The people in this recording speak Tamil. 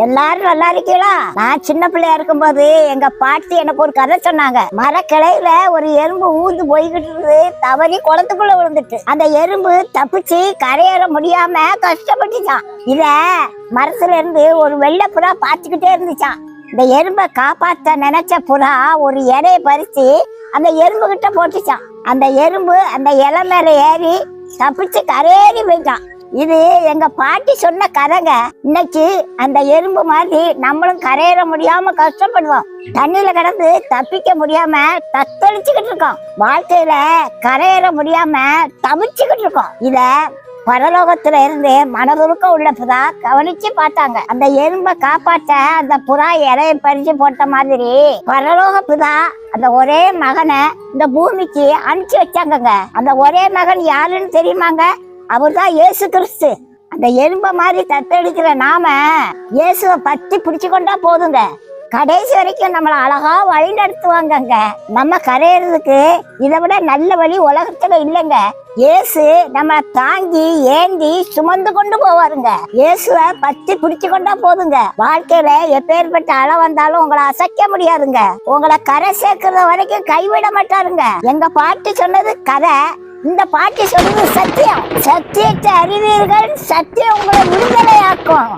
எல்லாரும் நல்லா இருக்கீங்களா? நான் சின்ன பிள்ளையா இருக்கும்போது எங்க பாட்டி எனக்கு ஒரு கதை சொன்னாங்க. மரக்கிளையில ஒரு எறும்பு ஊந்து போய்கிட்டு இருந்து தவறி குளத்துக்குள்ள விழுந்துட்டு அந்த எறும்பு தப்பிச்சு கரையேற முடியாம கஷ்டப்பட்டுச்சான். இத மரத்துல இருந்து ஒரு வெள்ளை புறா பாத்துக்கிட்டே இருந்துச்சான். இந்த எறும்பை காப்பாத்த நினைச்ச புறா ஒரு இலைய பறிச்சு அந்த எறும்பு கிட்ட போட்டுச்சான். அந்த எறும்பு அந்த இலை மேல ஏறி தப்பிச்சு கரையேறி போயிட்டான். இது எங்க பாட்டி சொன்ன கதைங்க. இன்னைக்கு அந்த எறும்பு மாதிரி நம்மளும் கரையேற முடியாம கஷ்டப்படுவோம். தண்ணியில கிடந்து தப்பிக்க முடியாம தத்தளிச்சுக்கிட்டு இருக்கோம். வாழ்க்கையில கரையேற முடியாம தவிச்சுக்கிட்டு இருக்கோம். இத பரலோகத்துல இருந்து மனதுருக்க உள்ள புறா கவனிச்சு பார்த்தாங்க. அந்த எறும்பை காப்பாற்ற அந்த புறா இலையை பறிச்சு போட்ட மாதிரி பரலோக புறா அந்த ஒரே மகனை இந்த பூமிக்கு அனுப்பிச்சு வச்சாங்க. அந்த ஒரே மகன் யாருன்னு தெரியுமாங்க? அவர்தான் இயேசு கிறிஸ்து. அந்த எறும்பை மாதிரி தத்தெடுக்கிற நாம இயேசுவை பத்தி பிடிச்சு கொண்டா போதுங்க. கடைசி வரைக்கும் நம்மளை அழகா வழி நடத்துவாங்க. நம்ம கரையிறதுக்கு இதை விட நல்ல வழி உலகத்துல இல்லைங்க. இயேசு நம்ம தாங்கி ஏந்தி சுமந்து கொண்டு போவாருங்க. இயேசுவை பத்தி பிடிச்சு கொண்டா போதுங்க. வாழ்க்கையில எப்பேற்பட்ட அள வந்தாலும் உங்களை அசைக்க முடியாதுங்க. உங்களை கரை சேர்க்கறது வரைக்கும் கைவிட மாட்டாருங்க. எங்க பாட்டி சொன்னது கதை, இந்த பாட்டி சொல்றது சத்தியம். சத்தியத்தை அறிவீர்கள், சத்தியம் உங்களை விடுதலையாக்கும்.